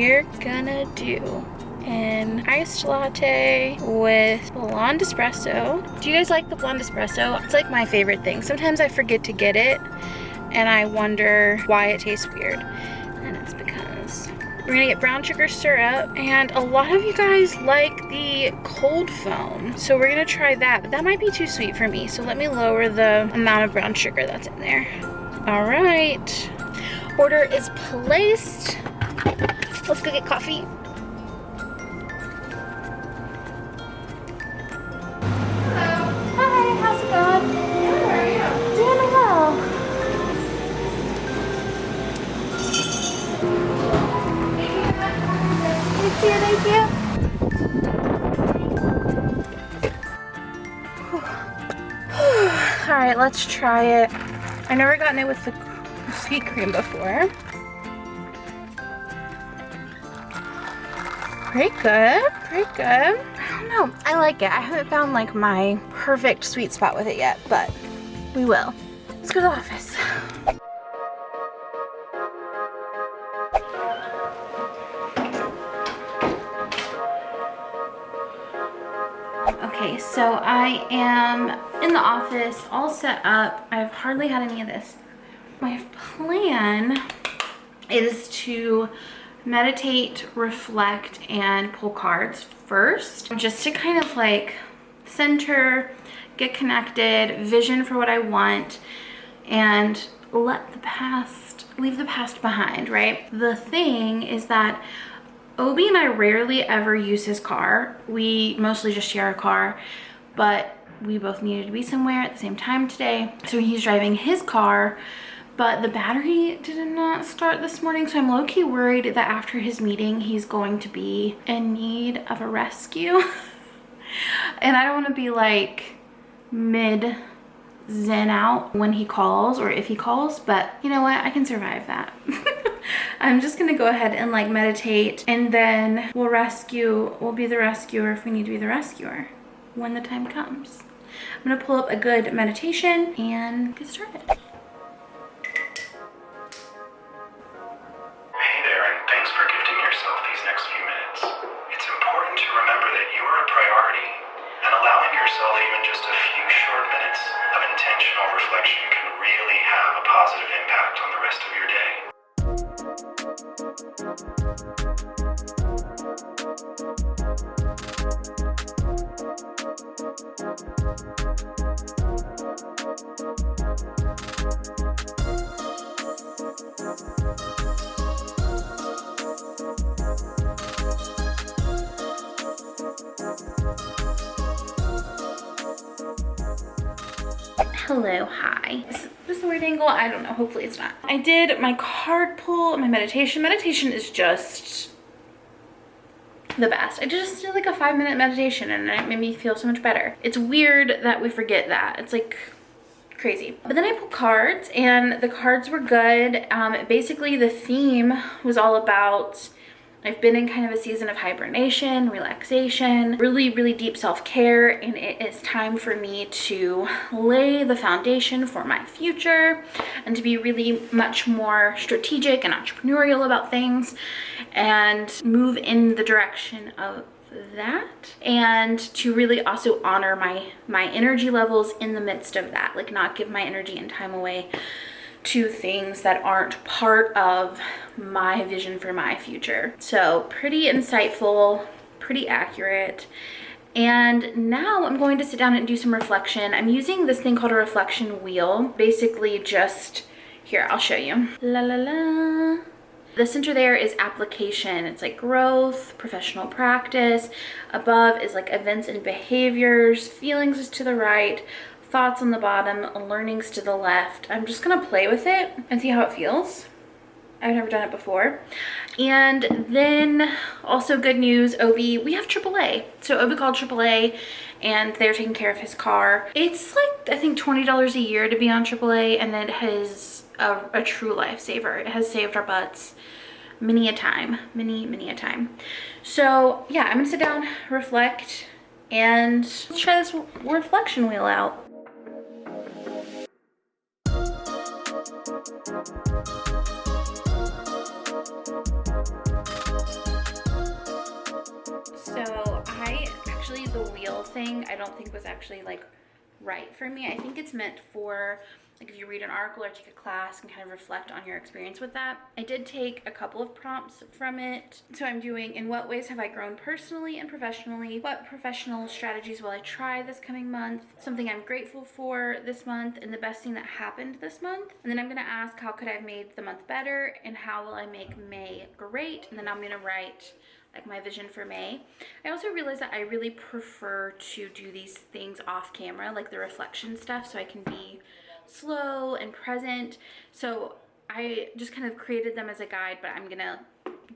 We're gonna do an iced latte with blonde espresso. Do you guys like the blonde espresso? It's like my favorite thing. Sometimes I forget to get it and I wonder why it tastes weird. And it's because we're gonna get brown sugar syrup, and a lot of you guys like the cold foam. So we're gonna try that, but that might be too sweet for me. So let me lower the amount of brown sugar that's in there. All right, order is placed. Let's go get coffee. Thank you. All right, let's try it. I never gotten it with the sweet cream before. Pretty good, pretty good. I don't know, I like it. I haven't found like my perfect sweet spot with it yet, but we will. Let's go to the office. Okay, so I am in the office, all set up. I've hardly had any of this. My plan is to meditate, reflect, and pull cards first, just to kind of like center, get connected, vision for what I want, and leave the past behind, right? The thing is that Obi and I rarely ever use his car. We mostly just share a car, but we both needed to be somewhere at the same time today. So he's driving his car, but the battery did not start this morning. So I'm low-key worried that after his meeting, he's going to be in need of a rescue. And I don't want to be like mid zen out when he calls, or if he calls, but you know what? I can survive that. I'm just gonna go ahead and like meditate, and then we'll be the rescuer if we need to be the rescuer when the time comes. I'm gonna pull up a good meditation and get started. Hey there, and thanks for gifting yourself these next few minutes. It's important to remember that you are a priority, and allowing yourself even just a few short minutes of intentional reflection can really have a positive impact on the rest of your day. Hello, hi. Is this a weird angle? I don't know, hopefully it's not. I did my card pull, my meditation. Meditation is just the best. I just did like a 5-minute meditation and it made me feel so much better. It's weird that we forget that. It's like crazy. But then I pulled cards and the cards were good. Basically the theme was all about, I've been in kind of a season of hibernation, relaxation, really, really deep self-care, and it is time for me to lay the foundation for my future and to be really much more strategic and entrepreneurial about things and move in the direction of that, and to really also honor my energy levels in the midst of that, like not give my energy and time away to things that aren't part of my vision for my future. So pretty insightful, pretty accurate. And now I'm going to sit down and do some reflection. I'm using this thing called a reflection wheel. Basically just, here, I'll show you. La la la. The center there is application. It's like growth, professional practice. Above is like events and behaviors. Feelings is to the right. Thoughts on the bottom, learnings to the left. I'm just gonna play with it and see how it feels. I've never done it before. And then also good news, Obi, we have AAA. So Obi called AAA and they're taking care of his car. It's like, I think $20 a year to be on AAA, and it has a true lifesaver. It has saved our butts many a time, many a time. So yeah, I'm gonna sit down, reflect, and let's try this reflection wheel out. thing I don't think was actually like right for me. I think it's meant for like if you read an article or take a class and kind of reflect on your experience with that. I did take a couple of prompts from it. So I'm doing, in what ways have I grown personally and professionally? What professional strategies will I try this coming month? Something I'm grateful for this month, and the best thing that happened this month. And then I'm gonna ask, how could I have made the month better, and how will I make May great? And then I'm gonna write like my vision for May. I also realized that I really prefer to do these things off camera, like the reflection stuff, so I can be slow and present. So I just kind of created them as a guide, but I'm gonna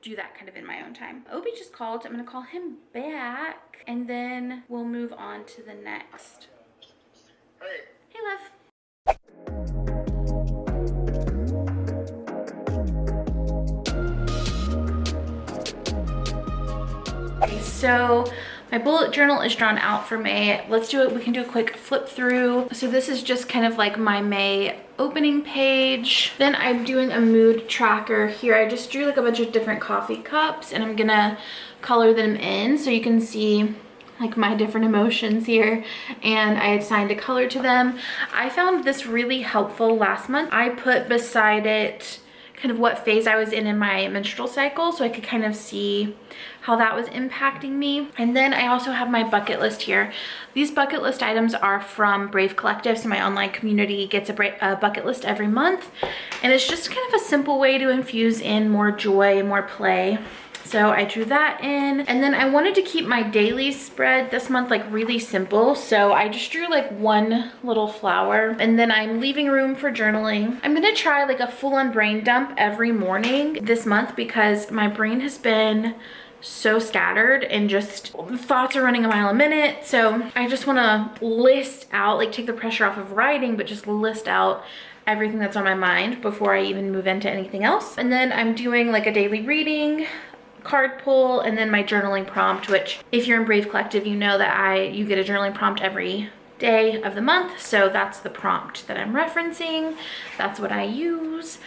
do that kind of in my own time. Obi just called. I'm gonna call him back, and then we'll move on to the next. Hey. Hey, love. Okay, so my bullet journal is drawn out for May. Let's do it. We can do a quick flip through. So this is just kind of like my May opening page. Then I'm doing a mood tracker here. I just drew like a bunch of different coffee cups, and I'm gonna color them in so you can see like my different emotions here, and I assigned a color to them. I found this really helpful last month. I put beside it kind of what phase I was in my menstrual cycle, so I could kind of see how that was impacting me. And then I also have my bucket list here. These bucket list items are from Brave Collective, so my online community gets a bucket list every month, and it's just kind of a simple way to infuse in more joy and more play. So I drew that in, and then I wanted to keep my daily spread this month like really simple. So I just drew like one little flower, and then I'm leaving room for journaling. I'm gonna try like a full-on brain dump every morning this month because my brain has been so scattered and just thoughts are running a mile a minute. So I just wanna list out, like take the pressure off of writing, but just list out everything that's on my mind before I even move into anything else. And then I'm doing like a daily reading, card pull, and then my journaling prompt, which if you're in Brave Collective, you know that you get a journaling prompt every day of the month. So that's the prompt that I'm referencing. That's what I use.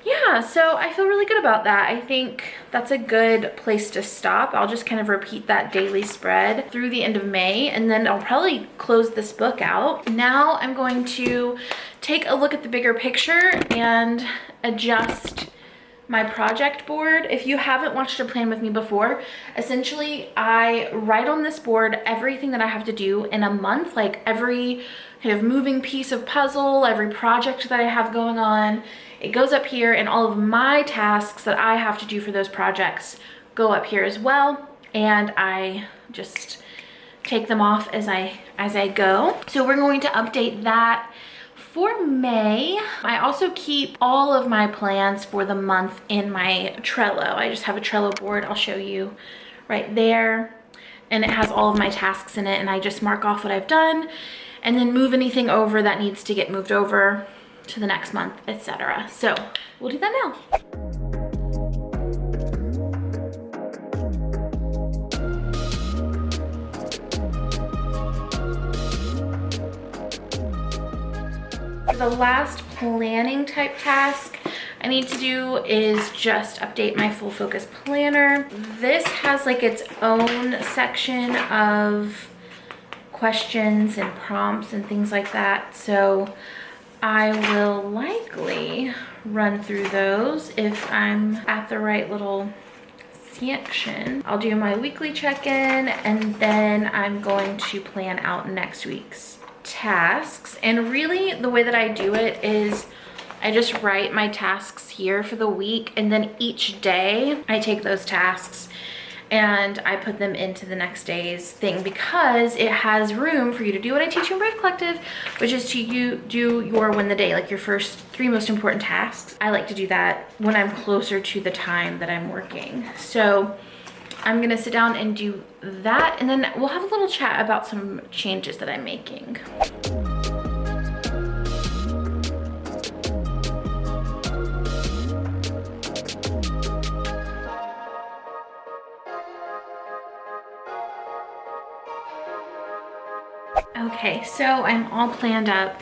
Yeah, so I feel really good about that. I think that's a good place to stop. I'll just kind of repeat that daily spread through the end of May, and then I'll probably close this book out. Now I'm going to take a look at the bigger picture and adjust my project board. If you haven't watched a plan with me before, essentially I write on this board everything that I have to do in a month, like every kind of moving piece of puzzle, every project that I have going on. It goes up here, and all of my tasks that I have to do for those projects go up here as well, and I just take them off as I go. So we're going to update that for May. I also keep all of my plans for the month in my Trello. I just have a Trello board. I'll show you right there. And it has all of my tasks in it, and I just mark off what I've done and then move anything over that needs to get moved over to the next month, etc. So we'll do that now. The last planning type task I need to do is just update my full focus planner. This has like its own section of questions and prompts and things like that. So I will likely run through those if I'm at the right little section. I'll do my weekly check-in, and then I'm going to plan out next week's tasks. And really the way that I do it is I just write my tasks here for the week, and then each day I take those tasks and I put them into the next day's thing, because it has room for you to do what I teach you in Brave Collective, which is to do your win the day, like your first 3 most important tasks. I like to do that when I'm closer to the time that I'm working. So I'm gonna sit down and do that, and then we'll have a little chat about some changes that I'm making. Okay, so I'm all planned up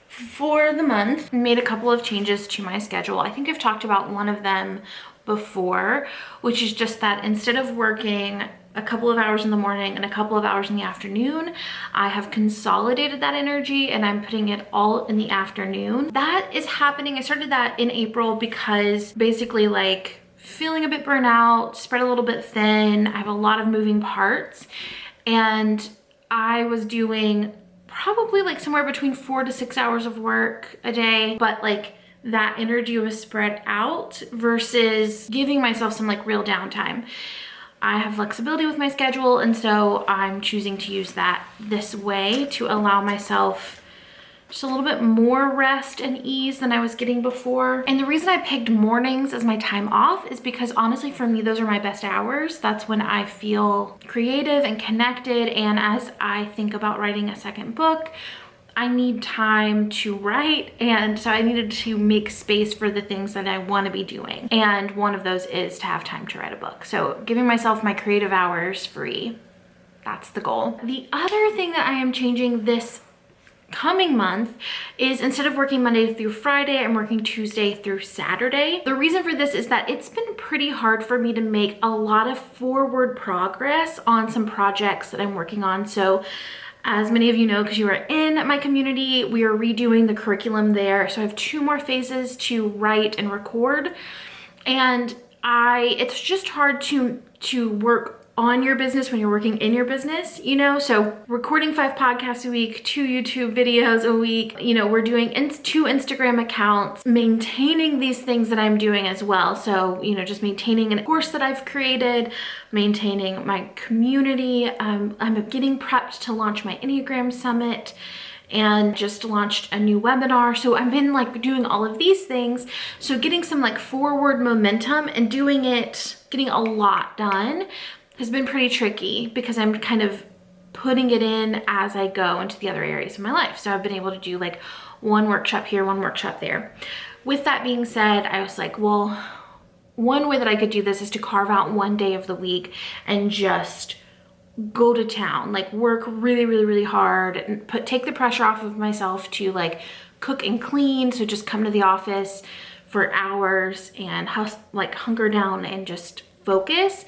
for the month. Made a couple of changes to my schedule. I think I've talked about one of them before, which is just that instead of working a couple of hours in the morning and a couple of hours in the afternoon. I have consolidated that energy and I'm putting it all in the afternoon. That is happening. I started that in April because basically like feeling a bit burnt out, spread a little bit thin. I have a lot of moving parts and I was doing probably like somewhere between 4 to 6 hours of work a day, but like that energy was spread out versus giving myself some like real downtime. I have flexibility with my schedule, and so I'm choosing to use that this way to allow myself just a little bit more rest and ease than I was getting before. And the reason I picked mornings as my time off is because honestly for me, those are my best hours. That's when I feel creative and connected. And as I think about writing a second book, I need time to write, and so I needed to make space for the things that I want to be doing. And one of those is to have time to write a book. So giving myself my creative hours free, that's the goal. The other thing that I am changing this coming month is instead of working Monday through Friday, I'm working Tuesday through Saturday. The reason for this is that it's been pretty hard for me to make a lot of forward progress on some projects that I'm working on. So as many of you know, because you are in my community, we are redoing the curriculum there. So I have 2 more phases to write and record. And it's just hard to work on your business when you're working in your business, you know? So recording 5 podcasts a week, 2 YouTube videos a week, you know, we're doing 2 Instagram accounts, maintaining these things that I'm doing as well. So, you know, just maintaining a course that I've created, maintaining my community. I'm getting prepped to launch my Enneagram Summit and just launched a new webinar. So I've been like doing all of these things. So getting some like forward momentum and getting a lot done has been pretty tricky because I'm kind of putting it in as I go into the other areas of my life. So I've been able to do like 1 workshop here, 1 workshop there. With that being said, I was like, well, one way that I could do this is to carve out 1 day of the week and just go to town, like work really, really, really hard and take the pressure off of myself to like cook and clean. So just come to the office for hours and hunker down and just focus.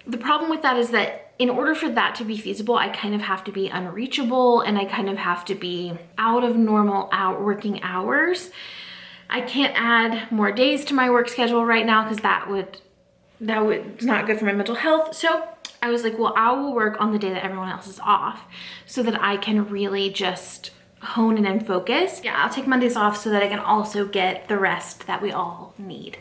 The problem with that is that in order for that to be feasible, I kind of have to be unreachable and I kind of have to be out of normal working hours. I can't add more days to my work schedule right now because that would not good for my mental health. So I was like, well, I will work on the day that everyone else is off so that I can really just hone in and focus. Yeah, I'll take Mondays off so that I can also get the rest that we all need.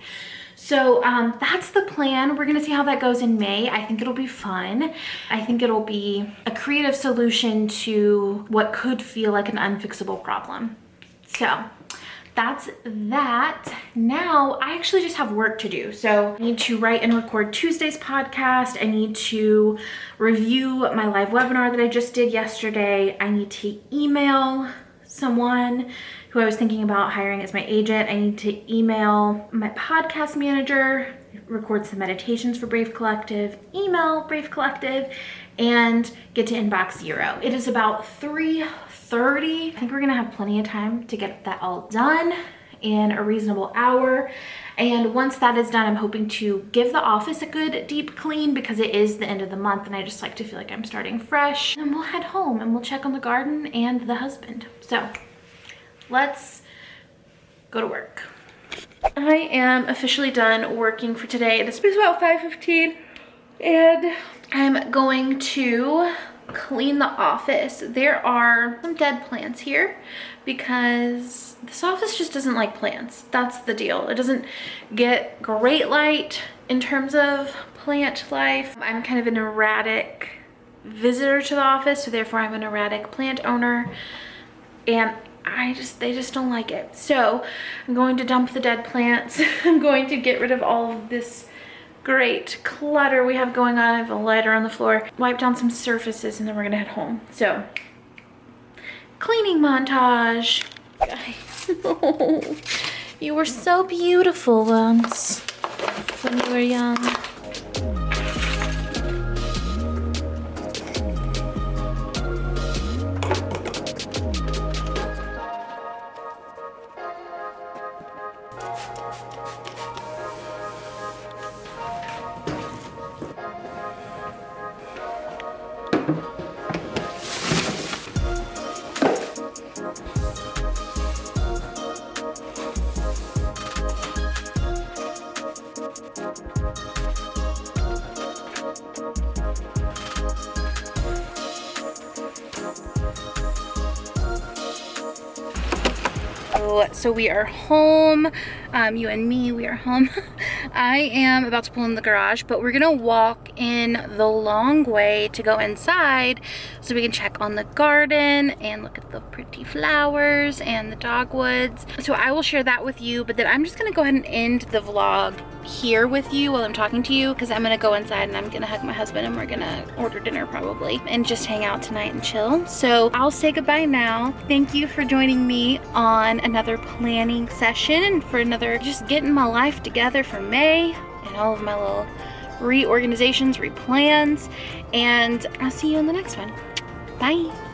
So that's the plan. We're gonna see how that goes in May. I think it'll be fun. I think it'll be a creative solution to what could feel like an unfixable problem. So that's that. Now I actually just have work to do. So I need to write and record Tuesday's podcast. I need to review my live webinar that I just did yesterday. I need to email someone who I was thinking about hiring as my agent. I need to email my podcast manager, record some meditations for Brave Collective, email Brave Collective, and get to inbox 0. It is about 3:30. I think we're gonna have plenty of time to get that all done in a reasonable hour. And once that is done, I'm hoping to give the office a good deep clean because it is the end of the month and I just like to feel like I'm starting fresh. And we'll head home and we'll check on the garden and the husband. So let's go to work. I am officially done working for today. It's about 5:15 and I'm going to clean the office. There are some dead plants here because this office just doesn't like plants. That's the deal. It doesn't get great light in terms of plant life. I'm kind of an erratic visitor to the office, so therefore I'm an erratic plant owner, and they just don't like it. So I'm going to dump the dead plants. I'm going to get rid of all of this great clutter we have going on. I have a lighter on the floor, wipe down some surfaces, and then we're gonna head home. So cleaning montage. You were so beautiful once when you were young. you. So we are home, you and me, we are home. I am about to pull in the garage, but we're gonna walk in the long way to go inside so we can check on the garden and look at the pretty flowers and the dogwoods. So I will share that with you, but then I'm just gonna go ahead and end the vlog here with you while I'm talking to you, because I'm gonna go inside and I'm gonna hug my husband and we're gonna order dinner probably and just hang out tonight and chill. So I'll say goodbye now. Thank you for joining me on another planning session and for another just getting my life together for May and all of my little reorganizations, replans, and I'll see you in the next one. Bye.